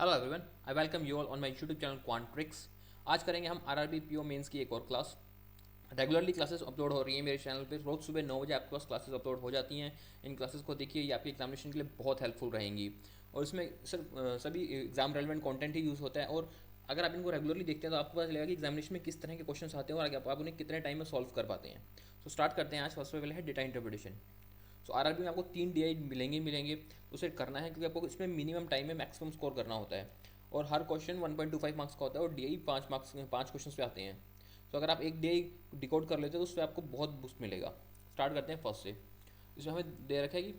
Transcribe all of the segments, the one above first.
Hello everyone, I welcome you all on my YouTube channel Quantrix. आज करेंगे हम RRB PO mains की एक और क्लास। रेगुलरली क्लासेस अपलोड हो रही हैं मेरे चैनल पे। रोज़ सुबह 9 बजे आपके पास क्लासेस अपलोड हो जाती हैं। इन क्लासेस को देखिए, ये आपकी एग्जामिनेशन के लिए बहुत हेल्पफुल रहेंगी। और इसमें सिर्फ सभी एग्जाम रेलिवेंट कंटेंट ही यूज़ होता है। और अगर आप इनको रेगुलरली देखते हैं तो आपको पता चलेगा कि एग्जामिनेशन में किस तरह के क्वेश्चन आते हैं और आप उन्हें कितने टाइम में सॉल्व कर पाते हैं। तो स्टार्ट करते हैं। आज फर्स्ट पहले है डेटा इंटरप्रिटेशन। सो आरआरबी में आपको 3 DI मिलेंगे तो उसे करना है, क्योंकि आपको इसमें मिनिमम टाइम में मैक्सिमम स्कोर करना होता है। और हर क्वेश्चन 1.25 मार्क्स का होता है और DI 5 मार्क्स 5 क्वेश्चन पे आते हैं। तो अगर आप एक DI डिकोड कर लेते हो तो उससे आपको बहुत बूस्ट मिलेगा। स्टार्ट करते हैं फर्स्ट से। इसमें हमें दे रखा है कि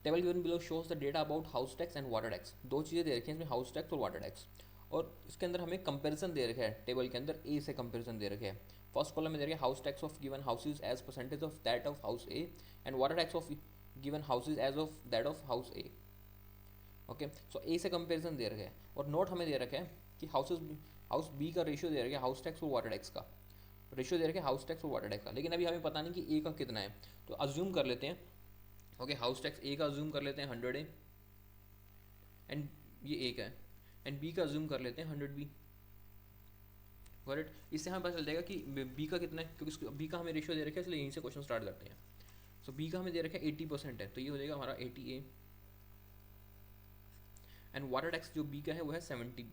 table given below shows the data about house tax and water tax. दो चीज़ें दे रखी हैं इसमें, हाउस टैक्स और वाटर टैक्स। और इसके अंदर हमें कंपैरिजन दे रखा है। टेबल के अंदर ए से कंपैरिजन दे रखे हैं। फर्स्ट कॉलम में दे रखे हैं house tax of given houses as percentage of that of house A and water tax of given houses as of that of house A. Okay, so A से कंपैरिजन दे रखे हैं। और नोट हमें दे रखे हैं कि हाउस बी का रेशियो दे रखे हैं हाउस टैक्स और वाटर टैक्स का। रेशियो दे रखे हैं हाउस टैक्स और वाटर टैक्स का, लेकिन अभी हमें पता नहीं कि ए का कितना है। तो अज्यूम कर लेते हैं। ओके, हाउस टैक्स ए का अज्यूम कर लेते हैं 100 ए, एंड ये ए का है। एंड बी का अज्यूम कर लेते हैं 100 बी। करेक्ट, इससे हमें पता चल जाएगा कि बी का कितना है, क्योंकि बी का हमें रेशियो दे रखा है, इसलिए यहीं से क्वेश्चन स्टार्ट करते हैं। सो बी का हमें दे रखा है 80% है, तो ये हो जाएगा हमारा 80 ए। एंड वाटर टैक्स जो बी का है वो है 70 बी।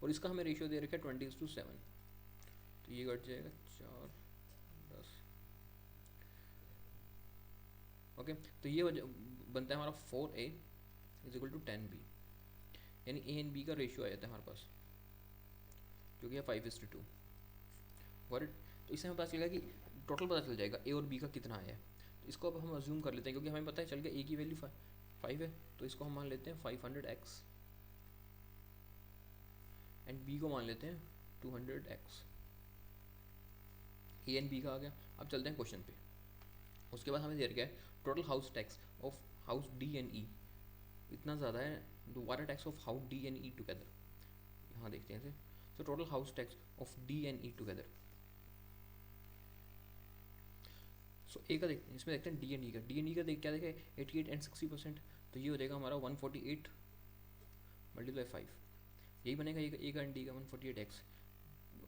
और इसका हमें रेशियो दे रखा है 20:7। तो ये घट जाएगा 4:10। ओके, तो ये बनता है हमारा 4A is equal to 10B। यानी ए एंड बी का रेशियो आ जाता है हमारे पास, जो कि है 5:2। गॉट। तो इससे हमें पता चलेगा कि टोटल पता चल जाएगा ए और बी का कितना आया है। तो इसको अब हम अज्यूम कर लेते हैं, क्योंकि हमें पता है चल गया ए की वैल्यू 5 है। तो इसको हम मान लेते हैं 500x एंड बी को मान लेते हैं 200x। ए एंड बी का आ गया। अब चलते हैं क्वेश्चन पे। उसके बाद हमें दे रखा है total house tax of house D and E इतना ज़्यादा है, water tax of house D and E together. यहाँ देखते हैं इसे। So total house tax of D and E together. So A का देखते हैं, इसमें देखते हैं डी एंड ई का। डी एंड ई का क्या देखे 88 एंड 60%। तो ये हो जाएगा हमारा 148 मल्टीप्लाई 5। यही बनेगा ए का एंड डी का 148x।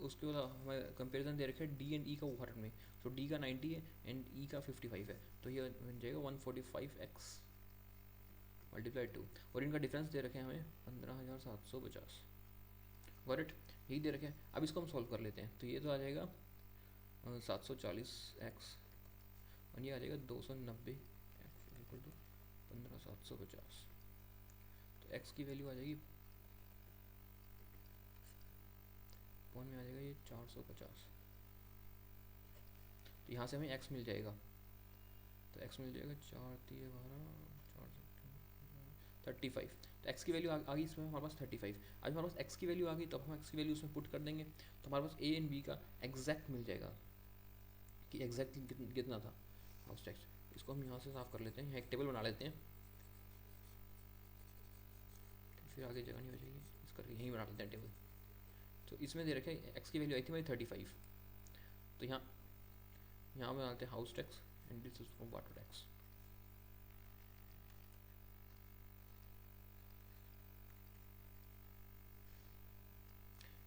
उसके बाद हमें कंपेरिजन दे रखे हैं डी एंड ई का उदाहरण में। सो डी का 90 है एंड ई का 55 है, तो ये बन जाएगा 145x मल्टीप्लाई 2। और इनका डिफरेंस दे रखे हैं हमें 15,750। गॉट। यही दे रखे हैं। अब इसको हम सॉल्व कर लेते हैं। तो ये तो आ जाएगा 740x और ये आ जाएगा 290 इक्वल टू 15,750। तो x की वैल्यू आ जाएगी पॉइंट में आ जाएगा ये 450। तो यहाँ से हमें x मिल जाएगा। तो x मिल जाएगा 4×3=12 35। तो x की वैल्यू आ गई इसमें हमारे पास 35। आज हमारे पास x की वैल्यू आ गई तो हम x की वैल्यू उसमें पुट कर देंगे, तो हमारे पास a एंड b का एग्जैक्ट मिल जाएगा कि एग्जैक्ट कितना था हाउस टैक्स। इसको हम यहाँ से साफ कर लेते हैं, यहाँ एक टेबल बना लेते हैं, फिर आगे जगह नहीं बचेगी, इस करके यहीं बना लेते हैं टेबल। तो इसमें दे रखे x की वैल्यू आई थी हमारी 35। तो यहाँ बनाते हैं house tax and this is from water tax.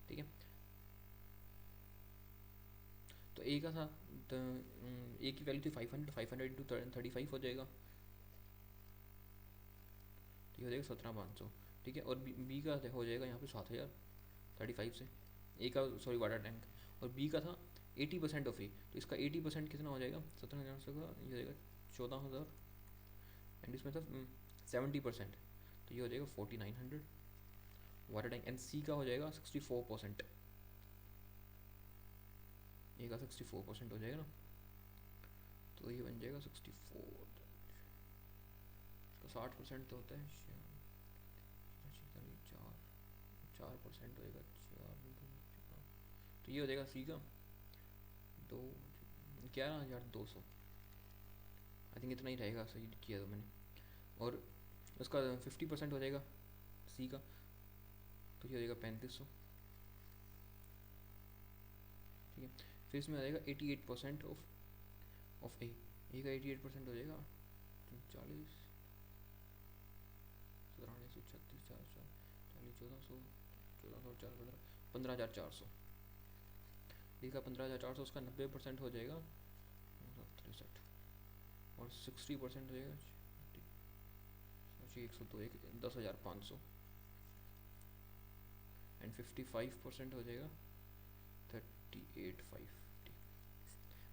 ठीक है, तो ए का था, तो ए की वैल्यू थी 500, 500 इंटू 35 हो जाएगा। तो ये हो जाएगा 17,500। ठीक है, और बी का हो जाएगा यहाँ पे 7,000 35 से। ए का सॉरी वाटर टैंक। और बी का था 80% ऑफ ए, तो इसका 80% कितना हो जाएगा 17,000 से का, ये हो जाएगा 14,000। एंड इसमें था 70%, तो ये हो जाएगा 4,900 वाटर टैंक। एंड सी का हो जाएगा 64%। ए का 64% हो जाएगा ना, तो ये बन जाएगा 64। इसका 60% तो होता है 4% होएगा 4। तो ये हो जाएगा सी का 11,200। आई थिंक इतना ही रहेगा, सही किया तो मैंने। और उसका 50% हो जाएगा सी का, तो ये हो जाएगा 3,500। ठीक है, फिर इसमें आ जाएगा 88% ऑफ ए का 88% हो जाएगा 40। 1400, 1400 4 15,400, डी का 15,400, उसका 90% हो जाएगा 63 और 60% हो जाएगा 102, 10,500 एंड 55% हो जाएगा 38,550।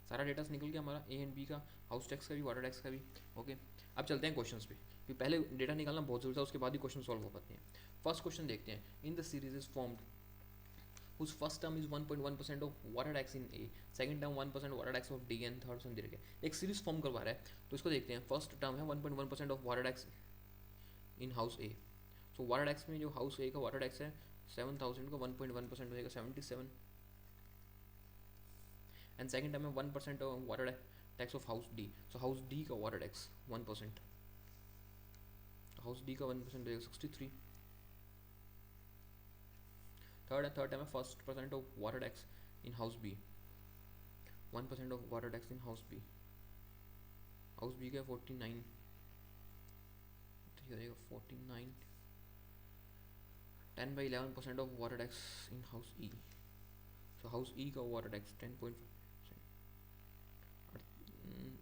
सारा डेटा निकल गया हमारा, ए एंड बी का, हाउस टैक्स का भी, वाटर टैक्स का भी। ओके, अब चलते हैं क्वेश्चंस पे, क्योंकि पहले डेटा निकालना बहुत जरूरी था, उसके बाद ही क्वेश्चन सॉल्व हो पाते हैं। फर्स्ट क्वेश्चन देखते हैं, in the series is formed whose first term is 1.1% of water tax in A, second term 1% water tax of D and third term दे रखे एक सीरीज फॉर्म करवा रहा है, तो इसको देखते हैं। फर्स्ट टर्म है 1.1% of water tax in house A. So water tax में जो हाउस ए का वाटर टैक्स है 7,000 का 1.1% हो जाएगा 77, एंड सेकंड टर्म में 1% of water tax of house D. So house D का वाटर टैक्स 1%, हाउस डी का 1% हो जाएगा 63। थर्ड टर्म है first percent of water tax in house B, 1% of water tax in house B. House B का 49, तो ये हो जाएगा 49, 10/11% of water tax in house E. So house E का वाटर टैक्स 10.5%,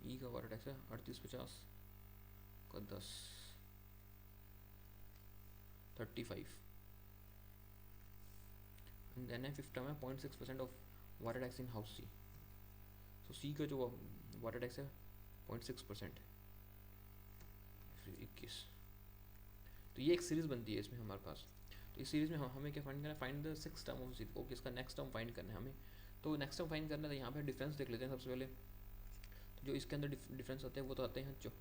ई का वाटर टैक्स है 3850 का 10, 35, एंड देन है फिफ्थ टर्म है 0.6% of water tax in house C. So C का जो वाटर टैक्स है 0.6%, 21। तो ये एक सीरीज बनती है इसमें हमारे पास। तो इस सीरीज में हमें क्या फाइंड करना है, find the six term of zero. Okay, इसका नेक्स्ट टर्म फाइंड करना है हमें। तो नेक्स्ट टर्म फाइंड करना है, तो यहाँ पे डिफरेंस देख लेते हैं सबसे पहले। तो जो इसके अंदर डिफरेंस आते हैं वो तो आते हैं, जो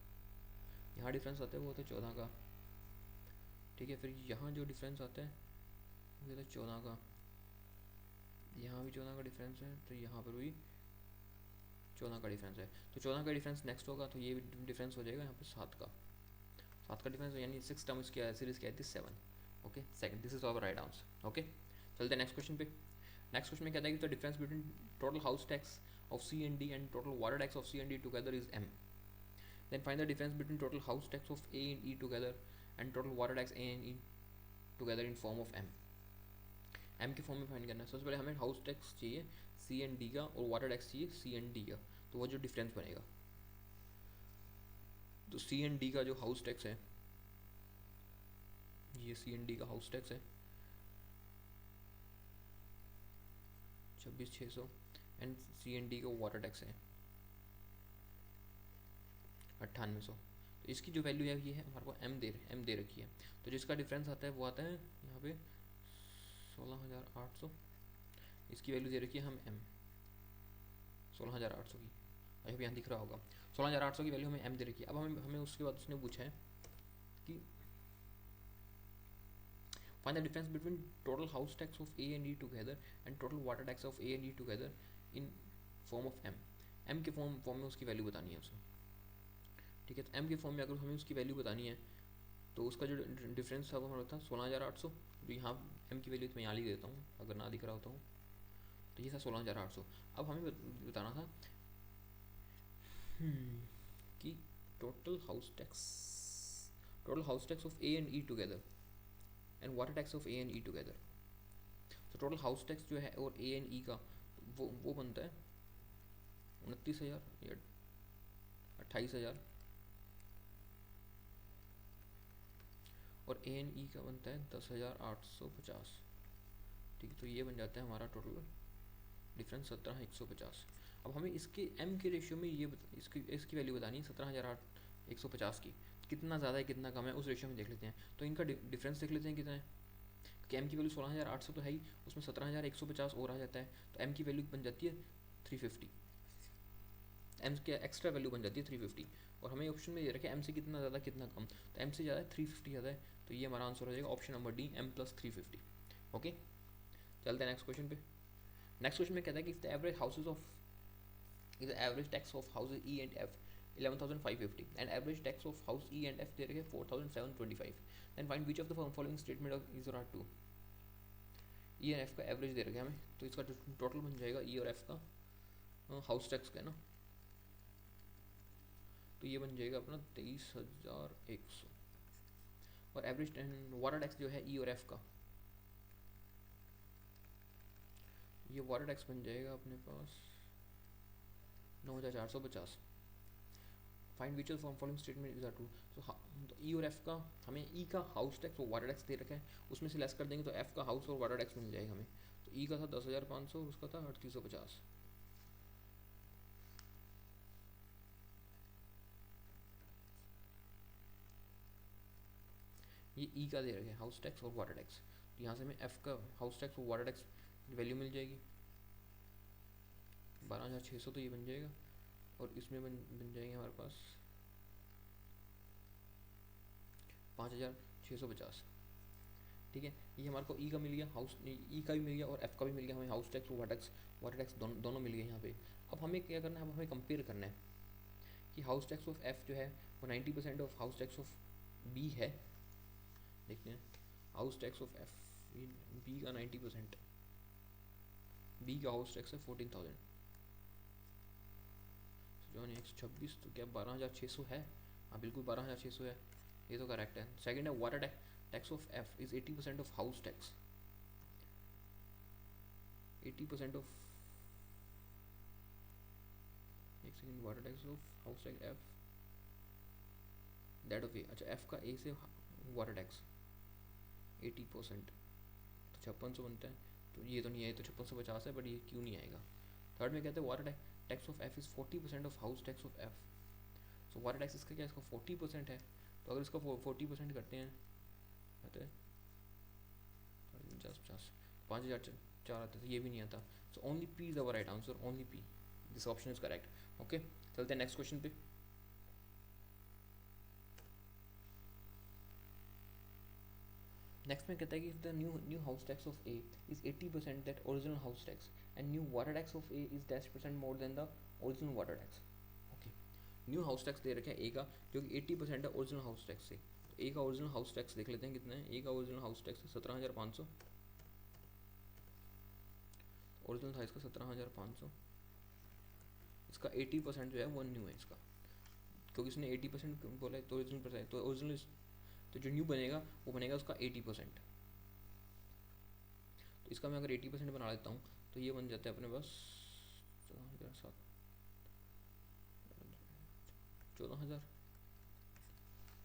यहाँ डिफरेंस आते हैं वो होते हैं 14 का, ठीक है। फिर यहाँ जो डिफरेंस आता है वो होता है 14 का, यहाँ भी 14 का डिफरेंस है, तो यहाँ पर भी 14 का डिफरेंस है। तो 14 का डिफरेंस नेक्स्ट होगा, तो ये भी डिफरेंस हो जाएगा यहाँ पे 7 का डिफरेंस, यानी सिक्स टर्म इसकी सीरीज क्या है, 7। Okay, second, this is our right answer. Okay, चलते हैं नेक्स्ट क्वेश्चन पे। नेक्स्ट क्वेश्चन में कहता है कि the difference between total house tax of C and D and total water tax of C and D together is M. Then find the difference between total house tax of A and E together and total water tax A and E together in form of M. M के form में find करना है। सबसे पहले हमें house tax चाहिए सी and D का, और वाटर टैक्स चाहिए सी एंड डी का। तो वो जो डिफरेंस बनेगा, तो सी एंड डी का जो हाउस टैक्स है, ये सी एंड डी का हाउस टैक्स है 26,600, एंड सी एंड डी का वाटर टैक्स है 9800। तो इसकी जो वैल्यू है ये है हमारे को एम दे रखी है। तो जिसका डिफरेंस आता है वो आता है यहाँ पे 16,800, इसकी वैल्यू दे रखी है हम एम 16,800 की, अभी यहाँ दिख रहा होगा 16,800 की वैल्यू हमें एम दे रखी है। अब हमें उसके बाद उसने पूछा है कि find the difference between total house tax of A and E together and total water tax of A and E together in form of M। M के फॉर्म में उसकी वैल्यू बतानी है उसे, ठीक है। तो M के फॉर्म में अगर हमें उसकी वैल्यू बतानी है, तो उसका जो डिफरेंस था वो हमारा था 16,800। तो यहाँ M की वैल्यू तो मैं यहाँ लिख देता हूँ, अगर ना दिख रहा होता हूँ तो ये था 16,800। अब हमें बताना था कि total house tax of A and E together and water tax of A and E together. तो टोटल हाउस टैक्स जो है और ए एंड ई का वो बनता है 29,000 या 28,000, और ए एंड ई का बनता है 10,850, ठीक है। तो ये बन जाता है हमारा टोटल डिफरेंस 17,150। अब हमें इसके एम के रेशियो में ये इसकी वैल्यू बतानी है 17,150 की। कितना ज़्यादा है कितना कम है उस रेशियो में देख लेते हैं। तो इनका डिफरेंस देख लेते हैं कितना है। कि एम की वैल्यू 16,800 तो है ही, उसमें 17,150 और आ जाता है, तो एम की वैल्यू बन जाती है 350। एम की एक्स्ट्रा वैल्यू बन जाती है 350, और हमें ऑप्शन में ये रखे एम से कितना ज़्यादा कितना कम, तो एम से ज़्यादा है 350 ज़्यादा है, तो ये हमारा आंसर हो जाएगा option number D, M plus 350। Okay, चलते हैं नेक्स्ट क्वेश्चन पे। नेक्स्ट क्वेश्चन में कहता है कि the average houses of is the average tax of houses E and F 11,550 and average tax of house E and F दे रखे 4,725। then find which of the following statement of is or are true। E और F का average दे रखे हमें, तो इसका total बन जाएगा E और F का हाउस टैक्स का ना, तो ये बन जाएगा अपना 23,100, और एवरेज वाटर टैक्स जो है E और F का ये वाटर टैक्स बन जाएगा अपने पास 9450। Find which form following statement is are true. तो ई और एफ का, हमें ई का हाउस टैक्स और वाटर टैक्स दे रखा है, उसमें से लेस कर देंगे तो एफ का हाउस और वाटर टैक्स मिल जाएगा हमें। तो ई का था 10,500 और उसका था 3850। ये ई का दे रखे हैं हाउस टैक्स और वाटर टैक्स, तो यहाँ से हमें एफ का हाउस टैक्स और वाटर टैक्स वैल्यू मिल जाएगी 12,600, तो ये बन जाएगा। और इसमें बन जाएंगे हमारे पास 5,650। ठीक है, ये हमारे को ई का मिल गया, हाउस ई का भी मिल गया और एफ का भी मिल गया हमें, हाउस टैक्स और वाटर टैक्स दोनों मिल गए यहाँ पे। अब हमें क्या करना है, अब हमें कंपेयर करना है कि हाउस टैक्स ऑफ एफ जो है वो 90% of house tax of B है। देखते हैं house tax of F, B का 90%, बी का हाउस टैक्स है 14,000, जो 126, तो क्या 12,600 है? हाँ बिल्कुल 12,600 है, ये तो करेक्ट है। सेकंड है water tax of F is 80% of house tax, 80% of, एक second, water tax of house tax F that of A, अच्छा एफ का ए से वाटर टैक्स 80%, तो 5600 बनता है। तो ये तो नहीं आए, तो 5650 है, बट ये क्यों नहीं आएगा। थर्ड में कहते हैं water tax of F is 40% of house tax of F. So water tax इसका क्या, इसका 40% है, तो अगर इसका 40% करते हैं कहते हैं 50, 5,004 आते, तो ये भी नहीं आता। So only P is our right answer, only P, this option is correct. Okay, चलते हैं नेक्स्ट क्वेश्चन पे। नेक्स्ट में कहता है कि the new house tax of A is 80% that original house tax and new water tax of A is 10% more than the original water tax. Okay, new house tax दे रखे हैं ए का जो कि 80% है ओरिजिनल हाउस टैक्स से। तो ए का ओरिजिनल हाउस टैक्स देख लेते हैं कितना है। ए का ओरिजिनल हाउस टैक्स है 17,500, ओरिजिनल था इसका 17,500, इसका 80% जो है वो न्यू है इसका, क्योंकि इसने 80% बोला है तो ओरिजिनल परसेंट, तो ओरिजिनल, तो जो न्यू बनेगा वो बनेगा उसका 80%। तो इसका मैं अगर 80% बना लेता हूँ तो ये बन जाता है अपने पास 14,000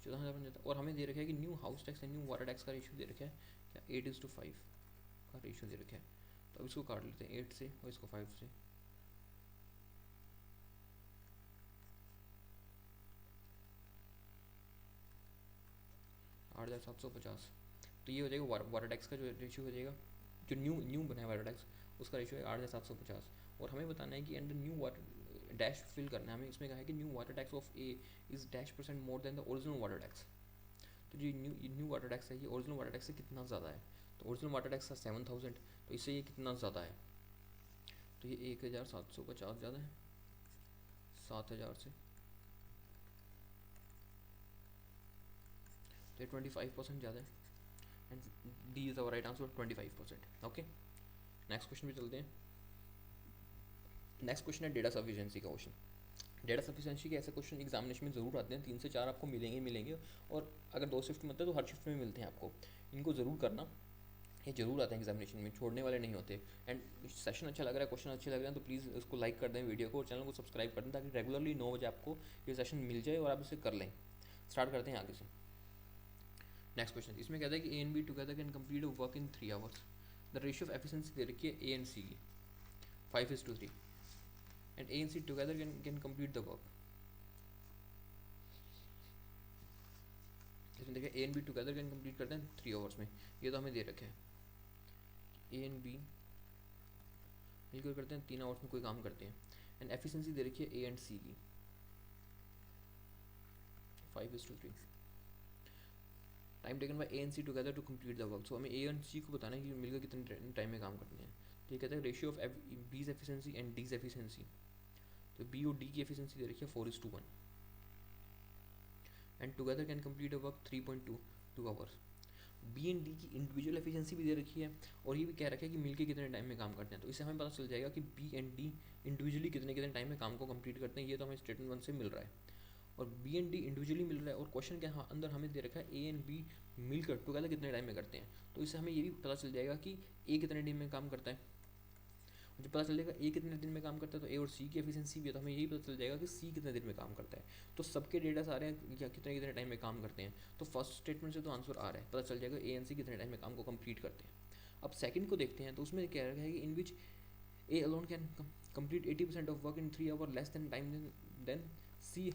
बन जाता है। और हमें दे रखा है कि new house tax and new water tax का रेशियो दे रखा है क्या, 8:5 का रेशियो दे रखा है। तो अब इसको काट लेते हैं 8 से और इसको 5 से, आठ हज़ार 750। तो ये हो जाएगा वाटर टैक्स का जो रेशियो हो जाएगा, जो न्यू बना है वाटर टैक्स उसका रेशियो है 8,750। और हमें बताना है कि under new water dash fill करना है हमें, इसमें कहा है कि new water tax of A is -% more than the original water tax. तो जो न्यू वाटर टैक्स है ये ओरिजिनल वाटर टैक्स से कितना ज़्यादा है। तो ओरिजिनल वाटर टैक्स था 7,000, तो इससे ये कितना ज़्यादा है, तो ये 1,750 ज़्यादा है 7,000 से, तो ये 25% ज़्यादा है। And D is our right answer 25%। Okay, next question पे चलते हैं। नेक्स्ट क्वेश्चन है डेटा सफिशिएंसी का क्वेश्चन। डेटा सफिशिएंसी के ऐसे क्वेश्चन एग्जामिनेशन में ज़रूर आते हैं, 3 से 4 आपको मिलेंगे और अगर 2 शिफ्ट में होते हैं तो हर शिफ्ट में मिलते हैं आपको, इनको ज़रूर करना, ये जरूर आते हैं एग्जामिनेशन में, छोड़ने वाले नहीं होते। एंड सेशन अच्छा लग रहा है, क्वेश्चन अच्छे लग रहे हैं तो प्लीज़ उसको लाइक कर दें वीडियो को और चैनल को सब्सक्राइब कर दें ताकि रेगुलरली 9 बजे आपको ये सेशन मिल जाए और आप इसे कर लें। स्टार्ट करते हैं आगे से। नेक्स्ट क्वेश्चन, इसमें कहता है कि A and B together can complete a work in 3 hours. The ratio of efficiency दे रखी है ए एंड सी की 5:3 and A and C together can complete the work. इसमें देखिए A and B together can complete करते हैं 3 hours में, ये तो हमें दे रखे हैं। ए एंड बी मिलकर करते हैं 3 आवर्स में कोई काम करते हैं। एंड एफिशिएंसी दे रखी है ए एंड सी की 5:3। Time taken by A and C together to complete the work. So हमें ए एंड सी को बताना है कि मिलकर कितने टाइम में काम करते हैं। तो ये कहते हैं ratio of B's efficiency and D's efficiency. तो बी और डी की एफिशिएंसी दे रखी है 4:1 and together can complete a work 3.2 hours. B and D की इंडिविजुअल एफिशिएंसी भी दे रखी है और ये भी कह रखा है कि मिलकर कितने टाइम में काम करते हैं। तो इससे हमें पता चल जाएगा कि बी एंड डी इंडिविजुअली कितने टाइम में काम को कंप्लीट करते हैं, ये तो हमें स्टेटमेंट 1 से मिल रहा है। और बी एंड डी इंडिविजुअली मिल रहा है और क्वेश्चन के अंदर हमें दे रखा है ए एंड बी मिलकर टुगेदर कितने टाइम में करते हैं। तो इससे हमें ये भी पता चल जाएगा कि ए कितने टाइम में काम करता है जब पता चलेगा ए कितने दिन में काम करता है तो ए और सी की एफिशिएंसी भी है, तो हमें यही पता चल जाएगा कि सी कितने दिन में काम करता है। तो सबके डेटा सारे हैं क्या कितने कितने टाइम में काम करते हैं, तो फर्स्ट स्टेटमेंट से तो आंसर आ रहा है, पता चल जाएगा ए एंड सी कितने टाइम में काम को कंप्लीट करते हैं। अब सेकंड को देखते हैं, तो उसमें क्या है कि in which A alone can complete 80% of work in 3 hour less than time then C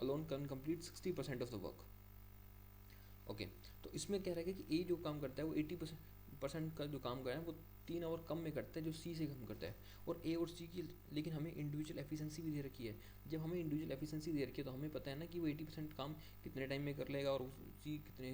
alone can complete 60% of the work. Okay, तो इसमें क्या रहेगा कि ए जो काम करता है वो 80% का जो काम कर रहा है वो 3 आवर कम में करता है जो सी से कम करता है, और ए और सी की लेकिन हमें इंडिविजुअल एफिशिएंसी भी दे रखी है। जब हमें इंडिविजुअल एफिशिएंसी दे रखी है तो हमें पता है ना कि वो 80% काम कितने टाइम में कर लेगा, और सी कितने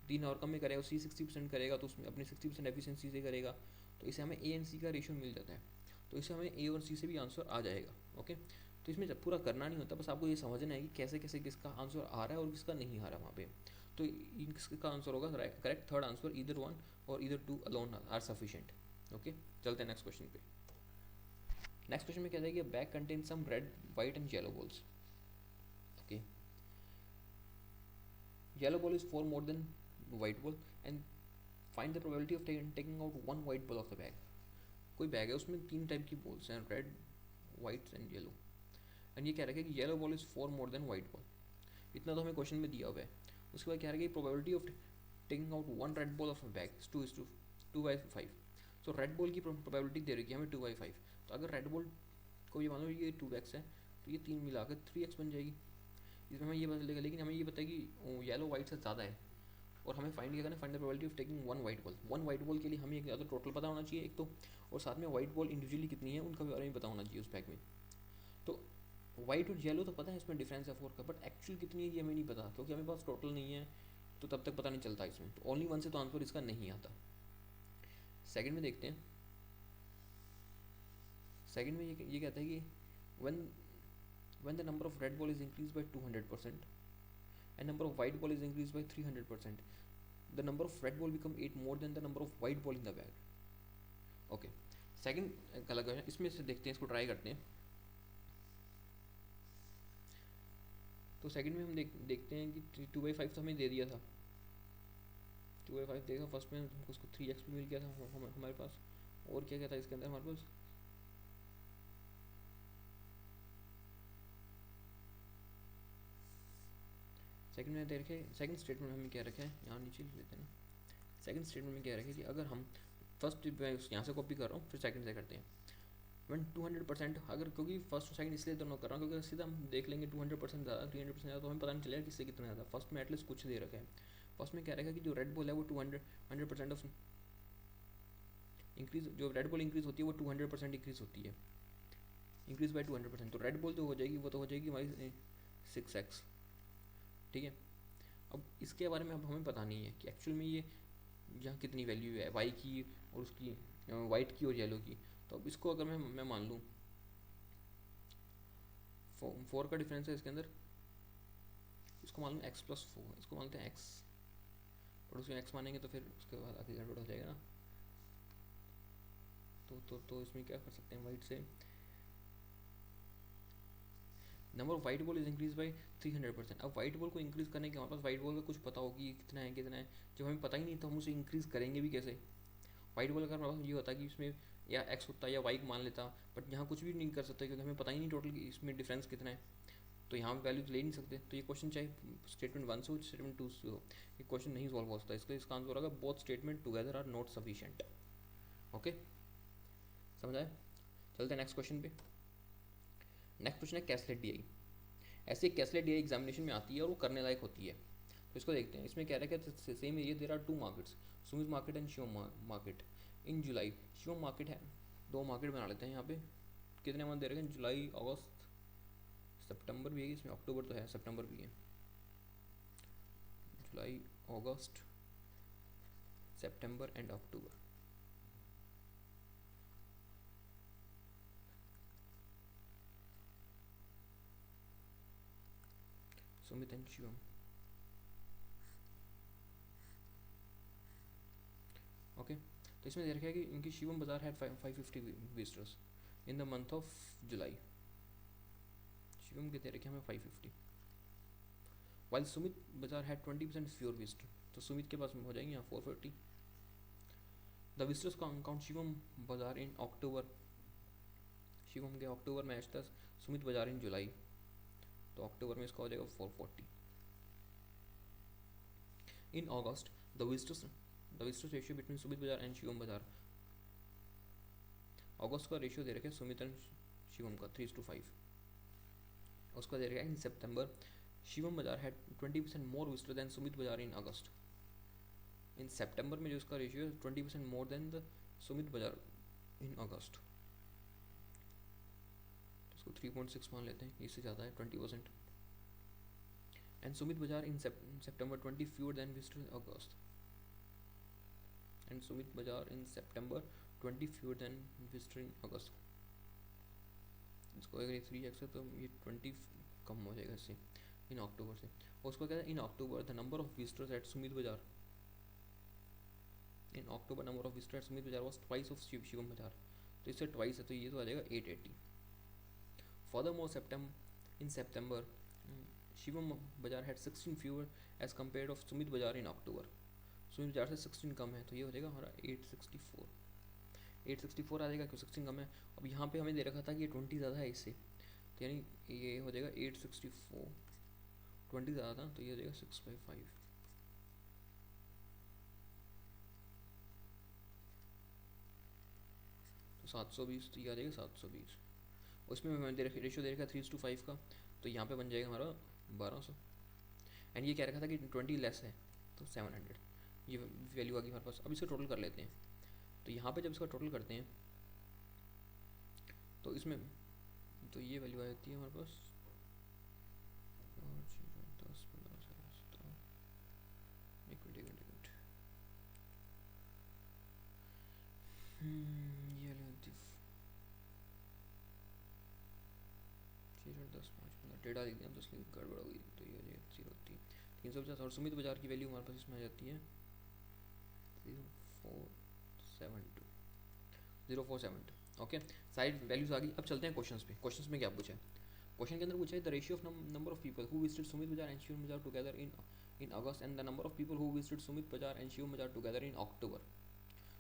3 आवर कम में करेगा, सी 60% करेगा, तो उसमें अपनी 60% एफिशिएंसी से करेगा। तो इसे हमें ए एंड सी का रेशियो मिल जाता है, तो इसे हमें ए और सी से भी आंसर आ जाएगा। ओके, तो इसमें जब पूरा करना नहीं होता, बस आपको ये समझना है कि कैसे कैसे किसका आंसर आ रहा है और किसका नहीं आ रहा वहाँ पे। तो इसका आंसर होगा करेक्ट थर्ड आंसर, इधर वन और इधर two alone are sufficient. Okay, चलते हैं नेक्स्ट क्वेश्चन पे। नेक्स्ट क्वेश्चन में कहता है कि bag contain some red white and yellow balls. Okay, yellow ball is 4 more than white ball and find the probability of taking out one white ball of the bag. कोई bag है उसमें 3 type की balls हैं, red white and yellow, and ये कह रहा है कि yellow ball is 4 more than white ball. इतना तो हमें क्वेश्चन में दिया हुआ है। उसके बाद कह रहा है कि probability of taking out one red ball of a bag is 2/5। So red ball की प्रोबेबिलिटी दे रखी है हमें 2/5। तो अगर रेड बॉल को ये मान लो ये 2x है, तो ये 3 मिलाकर 3x बन जाएगी। इसमें हमें ये पता चलेगा, लेकिन हमें ये पता है कि येलो वाइट से ज़्यादा है, और हमें फाइंड क्या करना है, find the probability of taking one white ball. One white ball के लिए हमें एक तो टोटल पता होना चाहिए एक तो, और साथ में वाइट बॉल इंडिविजुअली कितनी है उनका बारे में पता होना चाहिए उस बैग में। तो वाइट और येलो तो पता है इसमें डिफरेंस है 4 का, बट एक्चुअल कितनी है ये हमें नहीं पता, क्योंकि हमें पास टोटल नहीं है, तो तब तक पता नहीं चलता इसमें। तो ओनली वन से तो आंसर इसका नहीं आता। सेकंड में देखते हैं। सेकंड में ये कहता है कि when the number of red ball is increased by 200% and number of white ball is increased by 300%, the number of red ball become 8 more than the number of white ball in the bag. Okay, second का लगा है, इसमें से देखते हैं, इसको try करते हैं। तो सेकंड में हम देखते हैं कि 2/5 तो हमें दे दिया था, 2/5 देगा फर्स्ट में, उसको 3x भी मिल गया था हमारे पास। और क्या क्या था इसके अंदर हमारे पास, सेकंड में दे रखे, सेकंड स्टेटमेंट में हमें क्या रखा है, यहाँ नीचे लिख लेते हैं ना। सेकंड स्टेटमेंट में क्या रखे कि अगर हम फर्स्ट यहाँ से कॉपी कर रहा हूँ फिर सेकंड से करते हैं। वन 200%, अगर क्योंकि फर्स्ट और सेकंड इसलिए दोनों कर रहा हूँ क्योंकि सीधा हम देख लेंगे 200% ज़्यादा 300% ज़्यादा, तो हमें पता नहीं चलेगा किससे कितना ज़्यादा। फर्स्ट में एटलीस्ट कुछ दे रखा है। फर्स्ट में क्या रहेगा कि जो रेड बॉल है वो 100% ऑफ इंक्रीज, जो रेड बॉल इंक्रीज होती है वो 200% इंक्रीज होती है, इंक्रीज बाई 200%। तो रेड बॉल जो हो जाएगी वो तो हो जाएगी हमारी 6x। ठीक है, अब इसके बारे में अब हमें पता नहीं है कि एक्चुअल में ये यहाँ कितनी वैल्यू है वाई की और उसकी वाइट की और येलो की। तो अब इसको अगर मैं मान लूँ 4 का डिफरेंस है इसके अंदर, इसको मान लूँ x+4, इसको मानते हैं x, और उसमें x मानेंगे तो फिर उसके बाद आगे गड़बड़ हो जाएगा ना। तो इसमें क्या कर सकते हैं, वाइट से number of white ball is increase by 300%। अब वाइट बॉल को इंक्रीज करने के हमारे पास वाइट बॉल का कुछ पता होगी कितना है कितना है, जब हमें पता ही नहीं तो हम उसे इंक्रीज करेंगे भी कैसे। वाइट बॉल का हमारे पास ये होता कि इसमें या एक्स होता या वाई मान लेता, बट यहाँ कुछ भी नहीं कर सकते क्योंकि हमें पता ही नहीं टोटल इसमें डिफरेंस कितना है, तो यहाँ वैल्यू ले नहीं सकते। तो ये क्वेश्चन चाहे स्टेटमेंट 1 से हो स्टेटमेंट 2 से हो, ये क्वेश्चन नहीं सॉल्व हो सकता। इसका आंसर होगा both statement together are not sufficient. Okay, समझ आया। चलते हैं नेक्स्ट क्वेश्चन पे। नेक्स्ट क्वेश्चन है कैसलेट डी आई। ऐसे कैसलेट डी आई एग्जामिनेशन में आती है और वो करने लायक होती है, तो इसको देखते हैं। इसमें कह रहा है कि same area there are 2 markets, Sumit market and Shivam market in July. Shivam market है, 2 मार्केट बना लेते हैं यहाँ पे। कितने मंथ दे रखे हैं, जुलाई अगस्त सितंबर भी है इसमें, अक्टूबर तो है, सितंबर भी है। जुलाई अगस्त सितंबर एंड अक्टूबर। सुमित एंड शिवम। ओके, तो इसमें दे रखा है कि इनकी शिवम बाजार है 550 visitors in the month of July. Shivam के दे रखे हमें 550, वाइल सुमित बाजार है 20% फ्यूर विजिटर, तो सुमित के पास हो जाएंगे यहाँ 450। द विजिटर्स का काउंट शिवम बाजार इन अक्टूबर शिवम के अक्टूबर में आया था सुमित बाजार इन जुलाई, तो अक्टूबर में इसका हो जाएगा 440। In August the visitors ratio between Sumit बाजार एंड शिवम बाजार, अगस्त का रेशियो दे रखा है सुमित एंड शिवम का 3:5। उसका दे रखा है इन September Shivam Bazaar had 20% more visitor than Sumit Bazaar in अगस्त। इन सितंबर में जो इसका रेशियो है 20% मोर than the Sumit Bazaar in अगस्त, इसको 3.6 मान लेते हैं, इससे ज़्यादा है 20%। And Sumit Bazaar in September 20 fewer than visitor in August, and Sumit Bazaar in September 20 fewer than visitor इन अगस्त। इसको अगर 3x है तो ये 20 कम हो जाएगा इससे इन अक्टूबर से। उसको कहता है in October the number of visitors at Sumit Bazaar, in October number of visitors at Sumit Bazaar was twice of Shivam बाजार, तो इससे ट्वाइस है तो ये तो आ जाएगा 880। Furthermore in September Shivam Bazaar had 16 fewer as compare of Sumit Bazaar in अक्टूबर, सुमित बाजार से 16 कम है, तो ये हो जाएगा हमारा 864 आ जाएगा क्यों 16 कम है। अब यहाँ पे हमें दे रखा था कि ये 20 ज़्यादा है इससे, तो यानी ये हो जाएगा 864, 20 ज़्यादा था तो ये हो जाएगा 6/5। तो 720, तो ये आ जाएगा 720। उसमें हमें रेशियो दे रखा है 3:5 का, तो यहाँ पे बन जाएगा हमारा 1200। एंड ये कह रखा था कि 20 लेस है तो 700, ये वैल्यू आ गई हमारे पास। अब इसको टोटल कर लेते हैं, तो यहाँ पे जब इसका टोटल करते हैं तो इसमें तो ये वैल्यू आ जाती है हमारे पास 10, 15, 17, एक मिनट ये लेती 10, 5, 15 डेटा लिख दिया तो इसलिए गड़बड़ हो गई, तो ये 350। और सुमित बाजार की वैल्यू हमारे पास इसमें आ जाती है 0472। ओके, साइड वैल्यूज आ गई। अब चलते हैं क्वेश्चंस पे। क्वेश्चंस में क्या पूछा है, क्वेश्चन के अंदर पूछा है the ratio of number of people who visited Sumit बाजार एंड शिवम बाजार together in August and the number of people who visited Sumit बाजार एंड शिवम बाजार टुगेदर इन अक्टूबर।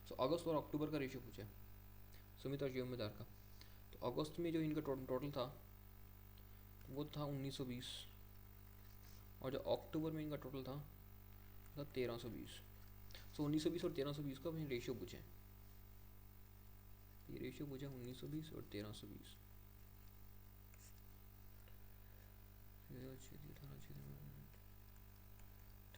सो अगस्त और अक्टूबर का रेशियो पूछा है सुमित और शिवम बाजार का। तो अगस्त में जो इनका टोटल था वो था 1920, और जो अक्टूबर में इनका टोटल था 1320। सो 1920 और 1320 का हमें रेशियो पूछे, ये रेशियो पूछा 1920 और 1320।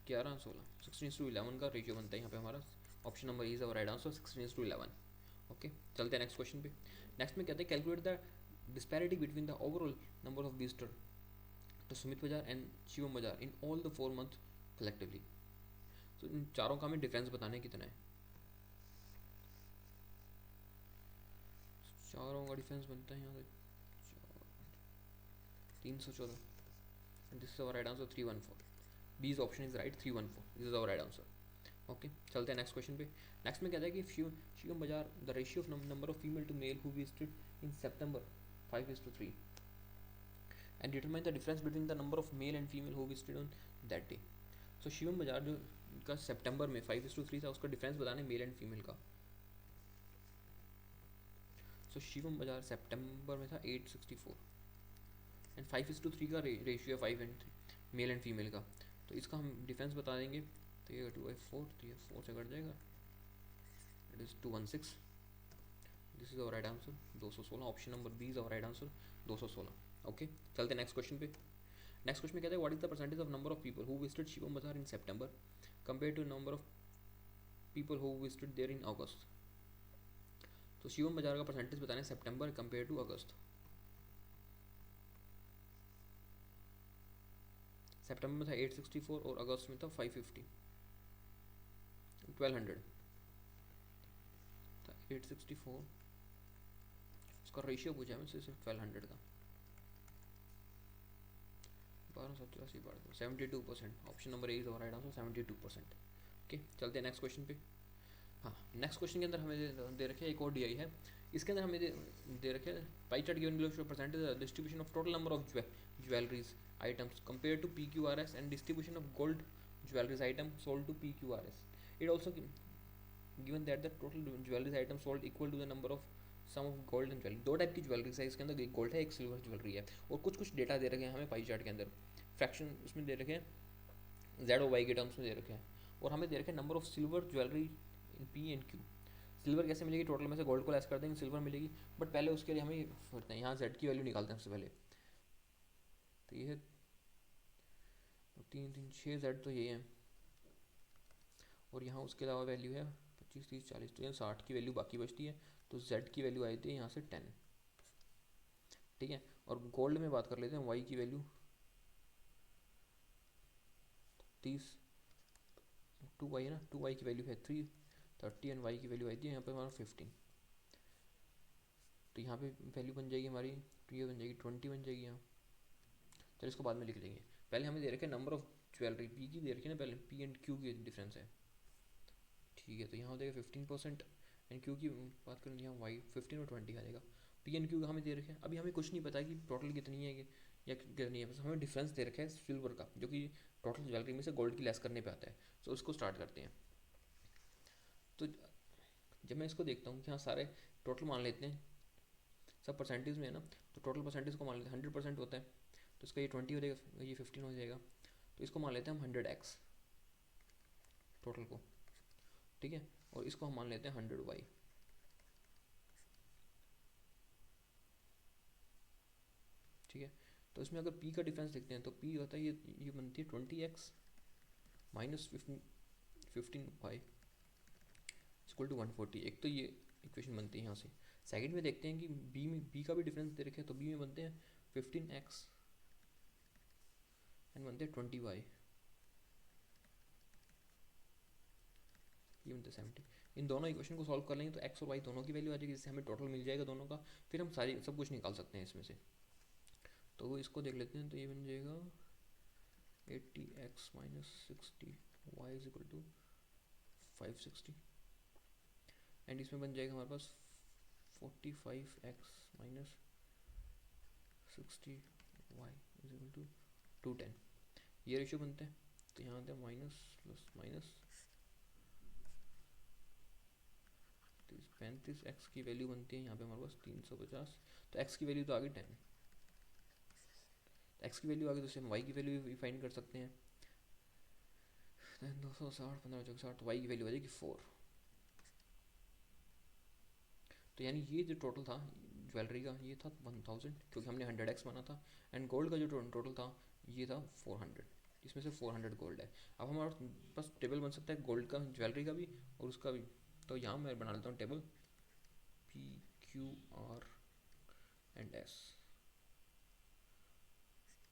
11-16 16:11 का रेशियो बनता है यहाँ पे हमारा। Option number is our right answer 16:11। Okay, चलते हैं नेक्स्ट क्वेश्चन पे। नेक्स्ट में कहते हैं calculate the disparity between the overall number of visitor तो सुमित बाजार and Shivam Bazaar in all the 4 month collectively. तो इन चारों का हमें डिफरेंस बताने कितना है। चारों का डिफरेंस बनता है यहाँ से 314। This is our right answer 314। B is option is right 314, this is our right answer. Okay, चलते हैं नेक्स्ट क्वेश्चन पे। नेक्स्ट में कहता है कि Shivam Bazaar the ratio of number of female to male who visited in September 5:3 and determine the difference between the number of male and female who visited on that day। so Shivam बाजार जो का सितंबर में 5:3 था, उसका डिफरेंस बताना है मेल एंड फीमेल का। so Shivam बाजार सितंबर में था 864 एंड 5:3 का ratio 5 and male and female का, तो इसका हम डिफरेंस बता देंगे। तो ये 2/4, तो ये 4 से कट जाएगा, it is 216। This is our right answer 216। Option number B is our right answer 216। Okay, चलते हैं नेक्स्ट क्वेश्चन पे। नेक्स्ट क्वेश्चन में कहते हैं what is the percentage of number of people who visited Shivam Bazaar in September compare to number of people who visited there in August. तो शिवम बाजार का percentage बताना है सितंबर कंपेयर टू अगस्त। सितंबर में था 864 और अगस्त में था 550, 1200 था 864, उसका रेशियो पूछा है सिर्फ 1200 का। 72%। Option number A is right answer 72%। Okay, चलते हैं नेक्स्ट क्वेश्चन पे। हाँ, नेक्स्ट क्वेश्चन के अंदर हमें दे रखे एक और डी आई है। इसके अंदर हमें दे रखे pie chart given below percentage distribution of total number of jewelleries items compare to PQRS and distribution of gold jewelleries item sold to PQRS। It also given that the total jewelry items sold equal to the number of sum of gold and jewellery, दो type की jewellery है इसके अंदर, एक gold है एक silver jewellery है। और कुछ कुछ डेटा दे रखे हैं हमें पाई चार्ट के अंदर, फ्रैक्शन उसमें दे रखे हैं जेड और वाई के टर्म्स में दे रखे हैं। और हमें दे रखे हैं number of silver jewellery in P and Q. Silver कैसे मिलेगी, टोटल में से गोल्ड को लेस कर देंगे सिल्वर मिलेगी, बट पहले उसके लिए हमें करते हैं यहाँ जेड की वैल्यू निकालते हैं सबसे पहले। तो ये है 3 3 6 जेड, तो ये है। और यहाँ उसके अलावा वैल्यू है 25 30 40, तो यहाँ 60 की वैल्यू बाकी बचती है। तो जेड की वैल्यू आई थी यहाँ से 10, ठीक है। और गोल्ड में बात कर लेते हैं, वाई की वैल्यू 30, 2 वाई है ना, 2 वाई की वैल्यू है 30 एंड वाई की वैल्यू आई थी यहाँ पे हमारा 15। तो यहाँ पे वैल्यू बन जाएगी हमारी, तो ये बन जाएगी 20 बन जाएगी यहाँ। चलो इसको बाद में लिख लेंगे, पहले हमें दे रखे नंबर ऑफ ज्वेलरी पी की दे रखी है ना, पहले पी एंड क्यू की डिफरेंस है, ठीक है। तो यहाँ हो जाएगा 15% एंड क्यू की बात करें यहाँ वाई 15 और 20 आ जाएगा। पी एंड क्यू हमें दे रखे हैं, अभी हमें कुछ नहीं पता कि टोटल कितनी है या कितनी है, बस हमें डिफरेंस दे रखा है सिल्वर का, जो कि टोटल ज्वेलरी में से गोल्ड की लेस करने पे आता है। तो उसको स्टार्ट करते हैं। तो जब मैं इसको देखता हूँ कि हाँ सारे टोटल मान लेते हैं, सब परसेंटेज में है ना, तो टोटल परसेंटेज को मान लेते हैं 100% होता है, तो इसका ये 20 हो जाएगा, ये 15 हो जाएगा। तो इसको मान लेते हैं हम 100x टोटल को, ठीक है। और इसको हम मान लेते हैं 100y, ठीक है। तो इसमें अगर p का डिफरेंस देखते हैं तो p होता है ये बनती है 20x minus 15y equal to 140। एक तो ये इक्वेशन बनती है यहाँ से। सेकंड में देखते हैं कि b का भी डिफरेंस दे रखे हैं, तो b में बनते हैं 15x एंड बनते हैं 20y, ये बनते हैं 70। इन दोनों इक्वेशन को सॉल्व कर लेंगे तो x और y दोनों की वैल्यू आ जाएगी, जिससे हमें टोटल मिल जाएगा दोनों का। फिर हम सारी सब कुछ निकाल सकते हैं इसमें से। तो इसको देख लेते हैं, तो ये बन जाएगा 80x minus 60y is equal to 560 and इसमें बन जाएगा हमारे पास 45x minus 60y is equal to 210। ये रेशियो बनते हैं। तो यहाँ आते हैं माइनस प्लस माइनस 35, एक्स की वैल्यू बनती है यहाँ पे हमारे पास 350। तो एक्स की वैल्यू तो आ गई 10, एक्स की वैल्यू आ गई, तो हम वाई की वैल्यू भी फाइंड कर सकते हैं। 260 15 60, तो वाई की वैल्यू आ जाएगी 4। तो यानी ये जो टोटल था ज्वेलरी का, ये था 1000, क्योंकि हमने 100x माना था। एंड गोल्ड का जो टोटल था ये था 400, इसमें से 400 गोल्ड है। अब हमारे पास टेबल बन सकता है गोल्ड का, ज्वेलरी का भी और उसका भी। तो यहाँ मैं बना लेता हूँ table P Q R and S.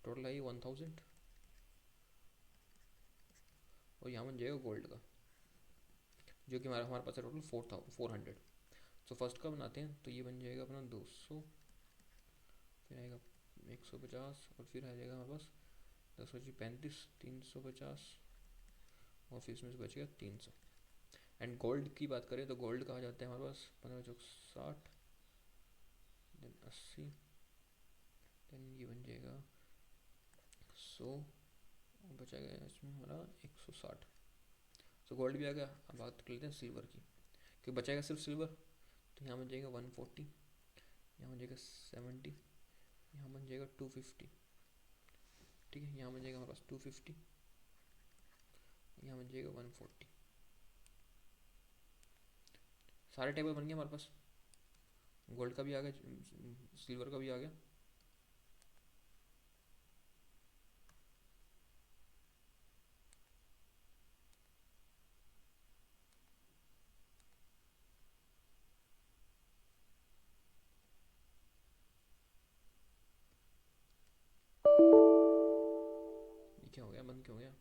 Total है ये 1000 और यहाँ बन जाएगा गोल्ड का, जो कि हमारे पास है टोटल 400। तो फर्स्ट का बनाते हैं, तो ये बन जाएगा अपना 200, फिर आएगा 150 और फिर आ जाएगा हमारे पास 10 35 350 और फिर इसमें से बचेगा 300। एंड गोल्ड की बात करें तो गोल्ड का आ जाता है हमारे पास 15 60 देन 80 देन ये बन जाएगा 100 और बचाएगा इसमें हमारा 160। तो गोल्ड भी आ गया। अब बात कर लेते हैं सिल्वर की, क्योंकि बचाएगा सिर्फ सिल्वर। तो यहाँ बन जाएगा 140, यहाँ बन जाएगा 70, यहाँ बन जाएगा 250, ठीक है। यहाँ बन जाएगा हमारे पास 250, यहाँ बन जाएगा 140। सारे टेबल बन गए हमारे पास, गोल्ड का भी आ गया, सिल्वर का भी आ गया। ये क्या हो गया, बंद क्यों हो गया?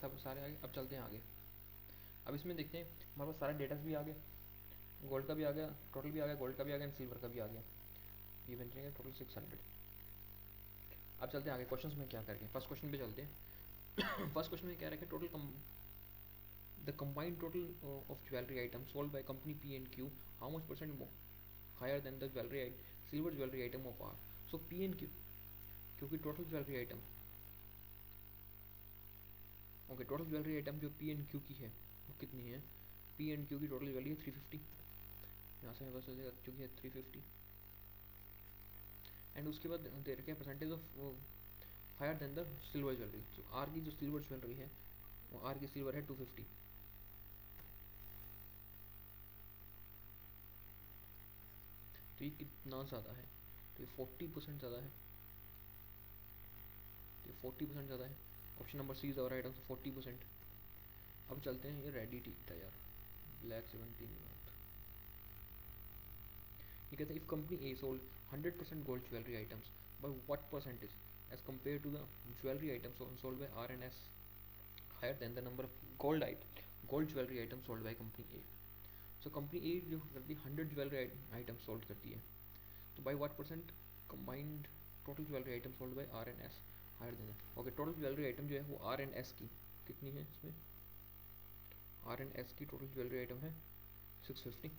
सब सारे आ गए। अब चलते हैं आगे। अब इसमें देखते हैं हमारे पास सारे डेटा भी आ गए, गोल्ड का भी आ गया, टोटल भी आ गया, गोल्ड का भी आ गया एंड सिल्वर का भी आ गया। ये बन जाएगा टोटल 600। अब चलते हैं आगे क्वेश्चन में क्या करके, फर्स्ट क्वेश्चन पे चलते हैं। फर्स्ट क्वेश्चन में क्या रखे, total the combined total of jewelry items sold by company P and Q, how much percent more higher than the silver jewelry item of R? So P and Q, क्योंकि total jewellery item, okay, total jewellery item जो P and Q की है वो कितनी है, P and Q की total value है 350। यहाँ से मेरे पास हो जाएगा क्योंकि है 350 एंड उसके बाद दे रखे percentage of higher than the silver jewellery. तो आर की जो सिल्वर ज्वेलरी है वो आर की सिल्वर है 250, तो ये कितना ज़्यादा है, तो ये 40% ज़्यादा है, तो ये 40% ज़्यादा है। Option number C is our item 40%। अब चलते हैं, ये रेडी ठीक था यार, ब्लैक 17। ये कहते हैं if company A sold 100% gold jewellery items by what percentage as compare to the jewellery items sold by R and S higher than the number of gold jewellery item sold by company A. So company A जो करती है 100 jewellery item sold करती है, तो by what percent combined total jewellery item sold by R and S higher than. Okay, total jewellery item जो है वो are and S की कितनी है, इसमें आर एंड एस की टोटल ज्वेलरी आइटम है 650।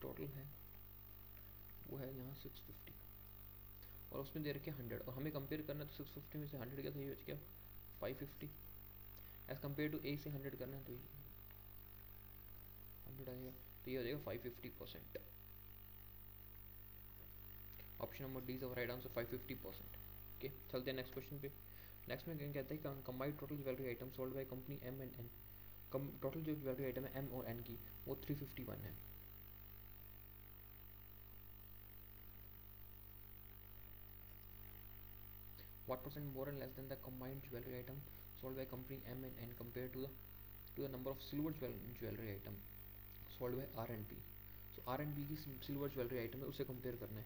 टोटल है वो है यहाँ 650 और उसमें दे रखे 100 और हमें कंपेयर करना है, तो 650 में से 100 क्या था, ये बच गया 550 एज कम्पेयर टू ए से 100 करना है, तो 100 आ जाएगा, तो ये हो जाएगा 550%। Option number D is right answer 550%। Okay, चलते हैं नेक्स्ट क्वेश्चन पे। नेक्स्ट में क्या कहते हैं, combined total jewellery item sold by company M and N. Total जो ज्वेलरी आइटम है एम और एन की वो 351 है। What percent more and less than the combined jewelry item sold by company M and N compared to the number of silver jewelry item sold by R and P? So R and P की silver jewellery item है उसे compare करना है।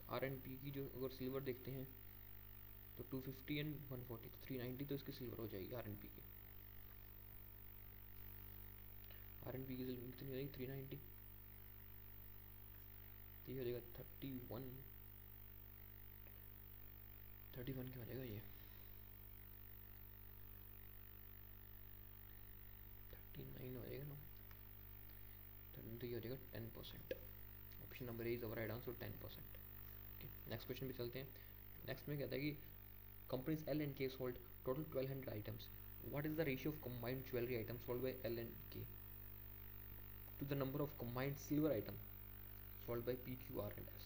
Are and P की जो अगर silver देखते हैं तो 250 एंड 140, तो 390 तो इसकी सिल्वर हो जाएगी आर एंड पी की। आर एंड पी की सिल्वर कितनी हो जाएगी 390, तो ये हो जाएगा 31 की हो जाएगा ये 39 हो जाएगा ना, तो ये हो जाएगा 10%। Option number A is right answer 10%। Okay, next question पे चलते हैं। नेक्स्ट में कहता है कि companies L and K sold total 1200 items, what is the ratio of combined jewellery item sold by L and K to the number of combined silver item sold by P Q R and S.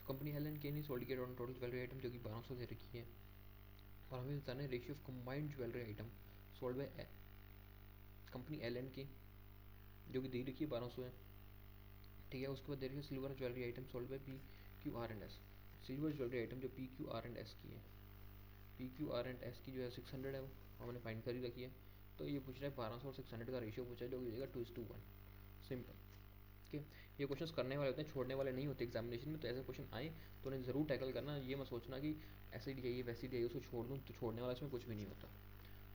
Company L and K ने sold किया total jewellery item जो कि 1200 दे रखी है, और हमें बताना है ratio of combined jewellery item sold by company L and के जो कि दे रखी है 1200 है, ठीक है। उसके बाद दे रखी है silver jewellery item sold by P Q R and S. Silver jewellery item जो P Q R and S की है, P Q R and S की जो है 600 है, वो हमने फाइंड कर ही रखी है। तो ये पूछ रहा है 1200 और 600 का रेशियो पूछा है, जो कि देगा 2:1। सिंपल। ठीक है, ये क्वेश्चन करने वाले होते हैं, छोड़ने वाले नहीं होते एग्जामिनेशन में। तो ऐसे क्वेश्चन आए तो उन्हें ज़रूर टैकल करना, ये मत सोचना कि ऐसे ही चाहिए वैसे ही चाहिए उसको छोड़ दूँ, तो छोड़ने वाला इसमें कुछ भी नहीं होता।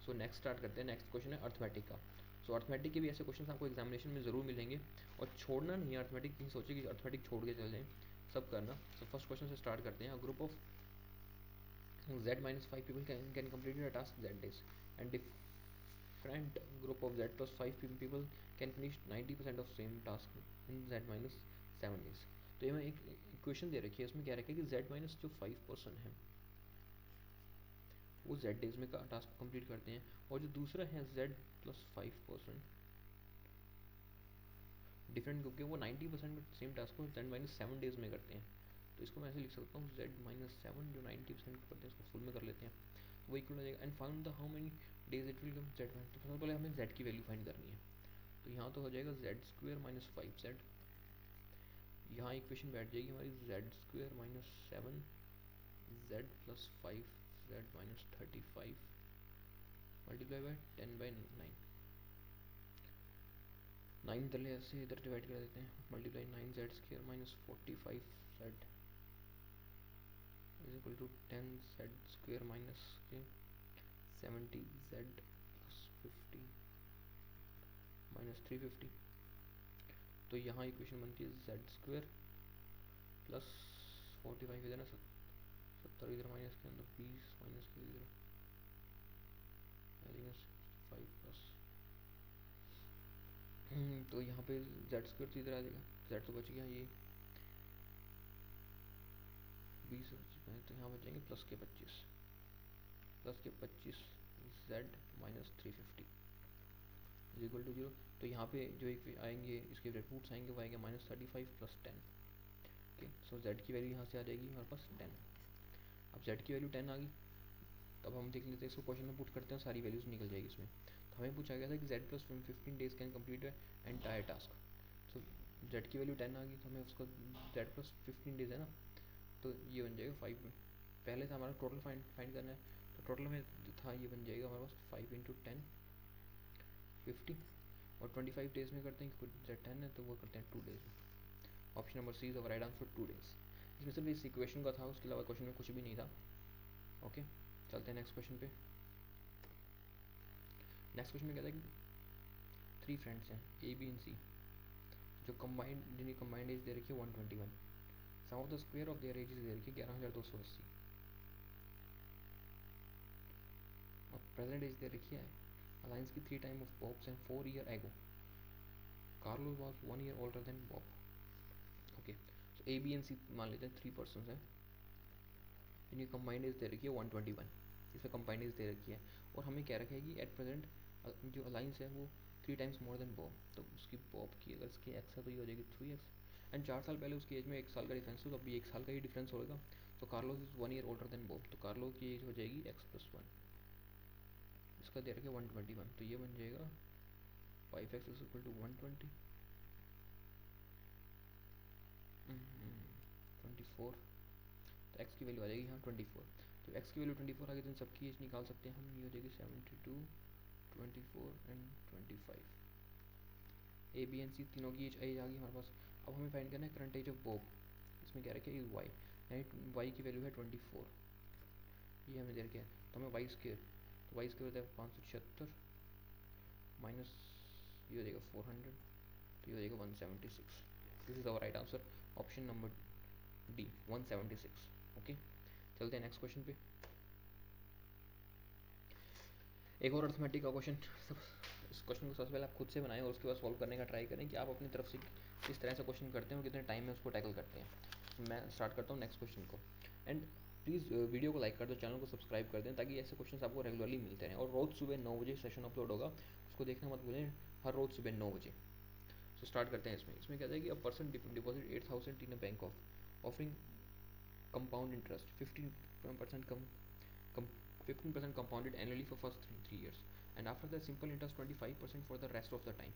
सो नेक्स्ट स्टार्ट करते हैं। नेक्स्ट क्वेश्चन है अर्थमेटिक का। सो अर्थमेटिक के भी ऐसे क्वेश्चन आपको एग्जामिनेशन में ज़रूर मिलेंगे, और छोड़ना नहीं है अर्थमेटिक, नहीं सोचिए कि अर्थमेटिक छोड़ के चल जाएँ, सब करना। सो फर्स्ट क्वेश्चन से स्टार्ट करते हैं। Group of z minus 5 people can complete a task z days, and different group of z plus 5 people can finish 90% of same task in z minus 7 days। तो ये में एक equation दे रखी है, इसमें क्या रखा है कि z माइनस जो 5% है वो z डेज में का टास्क कंप्लीट करते हैं, और जो दूसरा है z प्लस 5% डिफरेंट ग्रुप के वो 90% सेम टास्क को z माइनस 7 डेज में करते हैं। तो इसको मैं ऐसे लिख सकता हूँ z माइनस 7 जो 90% करते हैं, इसको फुल में कर लेते हैं, तो वो इक्वल हो जाएगा। And found the how many days it will come z minus, तो सबसे पहले हमें z की वैल्यू फाइंड करनी है। तो यहाँ तो हो जाएगा z स्क्वेयर माइनस 5z, यहाँ इक्वेशन बैठ जाएगी हमारी z square minus 7 z plus 5z minus 35 multiply by 10/9। 9 इधर ले ऐसे इधर डिवाइड कर देते हैं, multiply 9z square minus 45z is equal to 10z² minus के 70z प्लस 50 माइनस 350। तो यहाँ इक्वेशन बनती है z² प्लस 45 इधर ना 70 इधर माइनस के अंदर 20 माइनस के इधर 5 प्लस तो यहाँ पे z² तो इधर आ जाएगा, z तो बच गया, ये 20 तो यहाँ बच जाएंगे प्लस के 25 z minus 350 is equal to 0। तो यहाँ पे जो एक आएंगे इसके रूट्स आएंगे वो आएंगे -35 प्लस 10। ओके, सो z की वैल्यू यहाँ से आ जाएगी हमारे पास 10। अब z की वैल्यू 10 आ गई, तब हम देख लेते हैं इसको, क्वेश्चन में पुट करते हैं, सारी वैल्यूज निकल जाएगी इसमें। तो हमें पूछा गया था कि z plus 15 days can complete entire task. So z की वैल्यू 10 आ गई, तो हमें उसको z प्लस 15 डेज है ना, तो ये बन जाएगा 5 में। पहले था हमारा टोटल फाइंड करना है, तो टोटल में था ये बन जाएगा हमारे पास 5 इंटू 10 50, और 25 डेज में करते हैं क्योंकि z 10 है तो वो करते हैं 2 डेज में। Option number C is right answer 2 days. इसमें सिर्फ इस इक्वेशन का था, उसके अलावा क्वेश्चन में कुछ भी नहीं था। ओके, चलते हैं नेक्स्ट क्वेश्चन पे। नेक्स्ट क्वेश्चन में कहता है कि 3 फ्रेंड्स हैं ए बी एंड सी, जो कंबाइंड जिनकी कंबाइंड एज दे रखी है 121। Sum of the square of their ages दे रखी है 11280, और प्रेजेंट एज दे रखी है अलायंस की 3 time of Bob's and 4 year ago Carlos was 1 year older than Bob. Okay, so A B and C मान लेते हैं 3 पर्सन हैं जिनकी कंबाइंड एज दे रखी है 121, इसमें कंबाइंड एज दे रखी है, और हमें क्या रखा है कि एट प्रेजेंट जो अलाइंस है वो 3 टाइम्स मोर देन बॉब। तो उसकी बॉब की अगर इसकी एक्स है तो ये हो जाएगी 3x, एंड 4 साल पहले उसकी एज में 1 साल का डिफरेंस हो, तो अभी 1 साल का ही डिफरेंस होगा। तो Carlos is 1 year older than Bob, तो कार्लो की एज हो जाएगी x+1, इसका दे रखा है 121, तो ये बन जाएगा 5x इज इक्वल टू 120 24, तो x की वैल्यू आ जाएगी यहाँ 24। तो x की वैल्यू 24 आ गई, तो इन सबकी एज निकाल सकते हैं हम, ये हो जाएगी 72 24 एंड 25। ए बी एंड सी तीनों की एज आ गई हमारे पास। अब हमें फाइंड करना है करंट एज ऑफ बॉब, इसमें क्या रखे वाई, यानी वाई की वैल्यू है 24, ये हमें दे रखे है, तो हमें वाई स्क्र, तो वाई स्क्र होता है 576 माइनस ये हो जाएगा 400, तो ये हो जाएगा 176। This is our right answer, option number D 176। Okay, चलते हैं नेक्स्ट क्वेश्चन पे। एक और अर्थमेटिक का क्वेश्चन। इस क्वेश्चन को सबसे पहले आप खुद से बनाएं और उसके बाद सॉल्व करने का ट्राई करें कि आप अपनी तरफ से किस तरह से क्वेश्चन करते हैं और कितने टाइम में उसको टैकल करते हैं। मैं स्टार्ट करता हूँ नेक्स्ट क्वेश्चन को, एंड प्लीज़ वीडियो को लाइक कर दो, चैनल को सब्सक्राइब कर दें, ताकि ऐसे क्वेश्चन आपको रेगुलरली मिलते रहें। और रोज़ सुबह 9 बजे सेशन अपलोड होगा, उसको देखना मत भूलें, हर रोज़ सुबह 9 बजे। सो स्टार्ट करते हैं। इसमें कहता है कि a person deposit 8000 in a bank offering compound interest 15% compounded annually for first 3 years, and after that simple interest 25% for the rest of the time.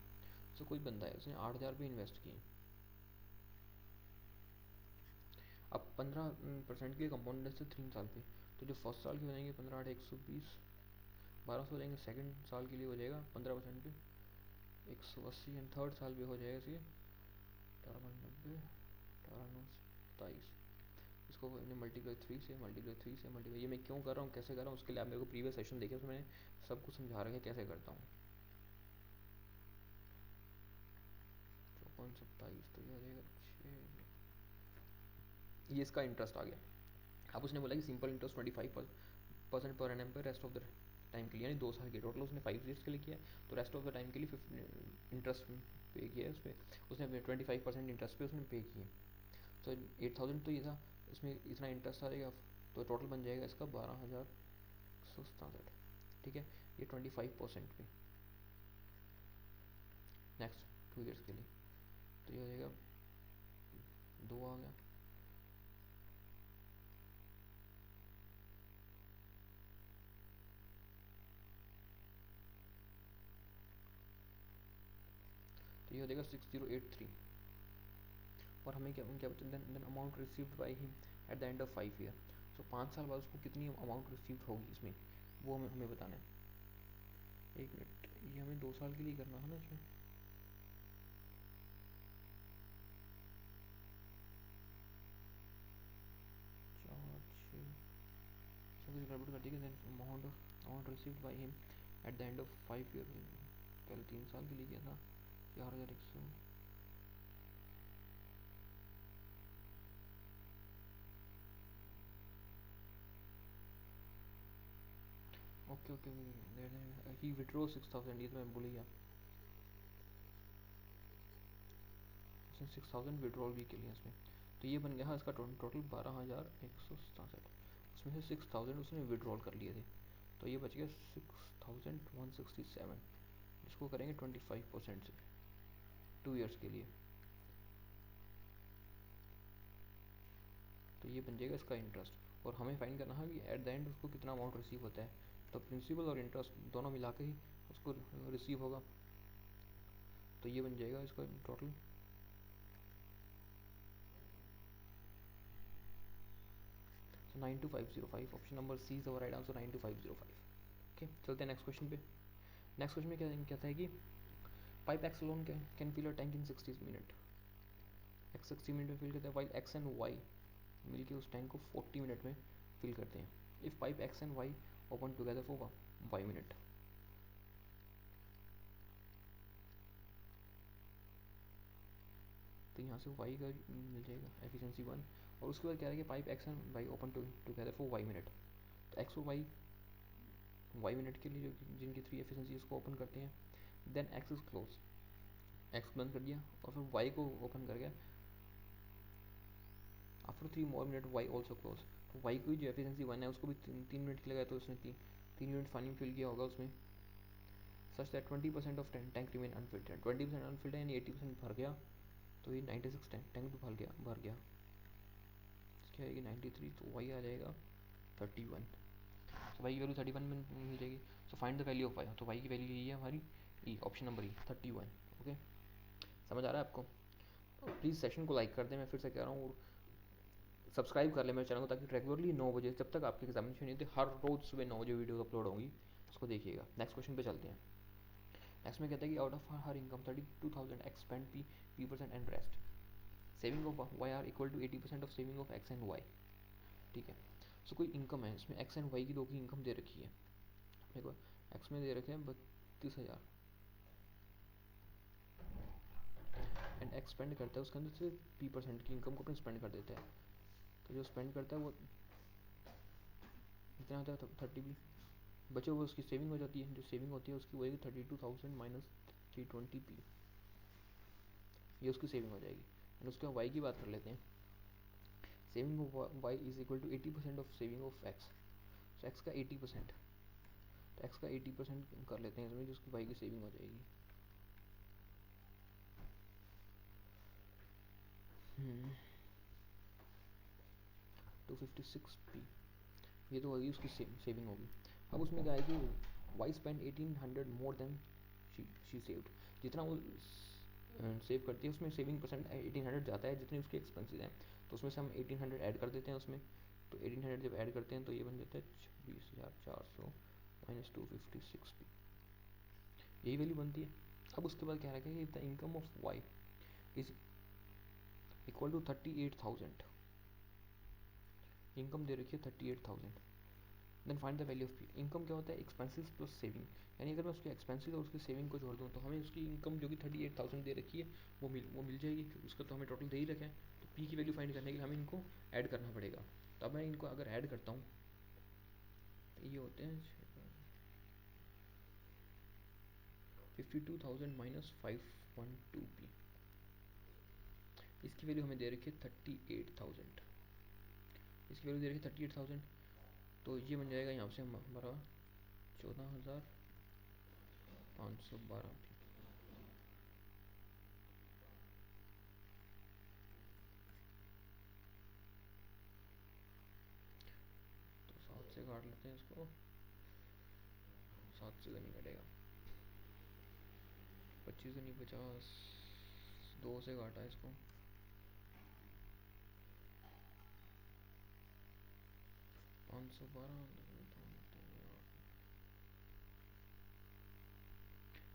So कोई बंदा है उसने 8000 भी इन्वेस्ट किए, अब 15% के कंपाउंड इंटरेस्ट 3 साल पे, तो जो फर्स्ट साल के हो जाएंगे 15 8 120 1200 हो जाएंगे, सेकंड साल के लिए हो जाएगा 15% पे 180, एंड थर्ड साल पे हो जाएगा इसके 1890 1827। इसको मल्टीप्लाई 3 से मल्टीप्लाई, ये मैं क्यों कर रहा हूँ कैसे कर रहा हूँ उसके लिए आप मेरे को प्रीवियस सेशन देखे, उसमें मैंने सब कुछ समझा रखा है कैसे करता हूँ। 5427, तो ये हो जाएगा 6, ये इसका इंटरेस्ट आ गया। अब उसने बोला कि सिंपल इंटरेस्ट 25% पर एनम पर रेस्ट ऑफ द टाइम के लिए, यानी 2 साल के टोटल उसने 5 ईयर्स के लिए किया, तो रेस्ट ऑफ द टाइम के लिए इंटरेस्ट पे किया है उसमें, उसने 25% इंटरेस्ट पे उसने पे किए। तो 8000 तो ये था, इसमें इतना इंटरेस्ट आ जाएगा, तो टोटल बन जाएगा इसका 12167। ठीक है, ये 25% पे नेक्स्ट 2 ईयर्स के लिए, तो ये हो जाएगा 2 आ गया, तो ये हो जाएगा 6083। और हमें क्या क्या बचा, then amount received by him at the end of 5 year. So 5 साल बाद उसको कितनी अमाउंट रिसीव्ड होगी इसमें, वो हमें बताना है। एक मिनट, ये हमें 2 साल के लिए करना है ना इसमें, कुछ गड़बड़ कर दी कि amount received by him at the end of 5 year, पहले 3 साल के लिए किया था 4,100। ओके ओके, ही विड्रॉ 6,000, ये तो मैं भूल गया, उसने 6,000 विड्रॉल भी के लिए इसमें। तो ये बन गया हाँ इसका टोटल 12,167, उसमें से 6,000 उसने विड्रॉल कर लिए थे, तो ये बच गया 6,167, जिसको करेंगे 25% से 2 ईयर्स के लिए, तो ये बन जाएगा इसका इंटरेस्ट। और हमें फाइंड करना है कि एट द एंड उसको कितना अमाउंट रिसीव होता है, तो प्रिंसिपल और इंटरेस्ट दोनों मिला के ही उसको रिसीव होगा, तो ये बन जाएगा इसका total 92505। Option number C is right answer 92505। Okay, चलते हैं नेक्स्ट क्वेश्चन पे। नेक्स्ट क्वेश्चन में क्या कहता है कि pipe X alone can fill a tank in 60 minute, X 60 minute में फिल करता है, वाइल एक्स एंड वाई मिलके उस टैंक को 40 मिनट में फिल करते हैं। If pipe X and Y open together for Y minute, तो यहाँ से वाई का मिल जाएगा एफिशिएंसी 1, और उसके बाद कह रहा है कि pipe X and Y open together for Y minute, तो एक्स और वाई मिनट के लिए जो जिनकी 3 एफिशिएंसी उसको ओपन करते हैं, then X is close, X बंद कर दिया और फिर वाई को ओपन कर गया, after 3 more minute Y also close, तो वाई की जो एफिशिएंसी 1 है उसको भी 3 मिनट के लगाया, तो उसने 3 यूनिट पानी फिल किया होगा उसमें, such that 20% of tank remain Anfield है, 20% अनफिल्ड है यानी 80% भर गया, तो ये 96 टैंक भी भर गया क्या आएगी 93, तो वाई आ जाएगा 31, तो वाई की वैल्यू 31 में मिल जाएगी। So find the value of Y, तो वाई की वैल्यू यही है हमारी ई, ऑप्शन नंबर ई 31। ओके, समझ आ रहा है आपको? प्लीज़ सेशन को लाइक कर दें, मैं फिर से कह रहा हूँ, और सब्सक्राइब कर लें मेरे चैनल को, ताकि रेगुलरली 9 बजे जब तक आपकी एग्जामिनेशन नहीं होती हर रोज़ सुबह 9 बजे वीडियो अपलोड होंगी, उसको देखिएगा। नेक्स्ट क्वेश्चन पे चलते हैं। नेक्स्ट में कहता है कि out of her income 32,000 X spend P% and rest, saving of Y are equal to 80% of saving of X and Y. ठीक है, सो कोई इनकम है इसमें, एक्स एंड वाई की दो की इनकम दे रखी है, अपने को एक्स में दे रखे हैं 32,000 एंड एक्स स्पेंड करता है उसके अंदर से P% की इनकम को अपने स्पेंड कर देता है, तो जो स्पेंड करता है वो इतना आता है 30 बचे हुए उसकी सेविंग हो जाती है, जो सेविंग होती है उसकी वही 32,000 माइनस 320p, ये उसकी सेविंग हो जाएगी। एंड उसके वाई की बात कर लेते हैं, saving of Y is equal to 80% of saving of X, so X का 80%, तो एक्स का 80% कर लेते हैं इसमें, जो उसकी वाई की सेविंग हो जाएगी। 256p, ये तो होगी उसकी सेविंग होगी। अब उसमें क्या है कि Y spend 1800 more than she saved, जितना वो सेव करती है उसमें सेविंग परसेंट 1800 जाता है जितने उसके एक्सपेंसेस हैं, तो उसमें से हम 1800 ऐड कर देते हैं उसमें, तो 1800 जब ऐड करते हैं तो ये बन जाता है 26,400 माइनस 256p, यही वैल्यू बनती है। अब उसके बाद क्या रखा है कि the income of Y is equal to 38,000, income दे रखी है 38,000, then find the value of P. Income क्या होता है, एक्सपेंसेस प्लस सेविंग, यानी अगर मैं उसके एक्सपेंसेस और उसकी सेविंग को जोड़ दूँ तो हमें उसकी इनकम जो कि 38,000 दे रखी है वो मिल जाएगी, उसका तो हमें टोटल दे ही रखा है, तो पी की वैल्यू फाइंड करने के लिए हमें इनको ऐड करना पड़ेगा। तो अब मैं इनको अगर ऐड करता हूँ तो ये होते हैं 52,000 माइनस 512p, इसकी वैल्यू हमें दे रखी है 38,000, इसकी वैल्यू दे रखी है 38,000, तो ये बन जाएगा यहाँ से हमारा 14,512 p। तो 7 से काट लेते हैं इसको, 7 से तो नहीं कटेगा, 25 से नहीं 50, 2 से काटा इसको, 512,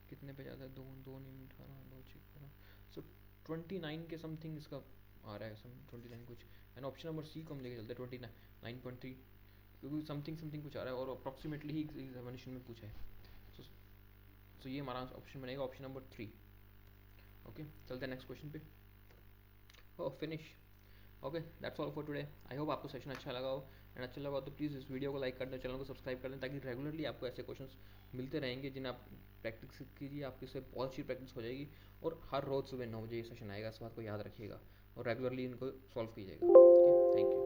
कितने पे जाता है, दो दो नहीं 18, 2 6 12, सो 29 के समथिंग इसका आ रहा है, सम 29 कुछ, एंड ऑप्शन नंबर सी को हम लेके चलते हैं 29.3, क्योंकि समथिंग समथिंग कुछ आ रहा है और अप्रॉक्सीमेटली ही एग्जामिनेशन में पूछा है। सो ये हमारा ऑप्शन बनेगा, ऑप्शन नंबर 3। ओके, चलते हैं नेक्स्ट क्वेश्चन पे। Oh finish. Okay, that's all for today. I hope आपको सेशन अच्छा लगा हो, एंड अच्छा लगा तो प्लीज़ इस वीडियो को लाइक कर दें, चैनल को सब्सक्राइब कर दें, ताकि रेगुलरली आपको ऐसे क्वेश्चंस मिलते रहेंगे जिन्हें आप प्रैक्टिस कीजिए, आपकी इससे बहुत अच्छी प्रैक्टिस हो जाएगी। और हर रोज़ सुबह 9 बजे ये सेशन आएगा, इस बात को याद रखिएगा, और रेगुलरली इनको सॉल्व कीजिएगा। Okay, thank you.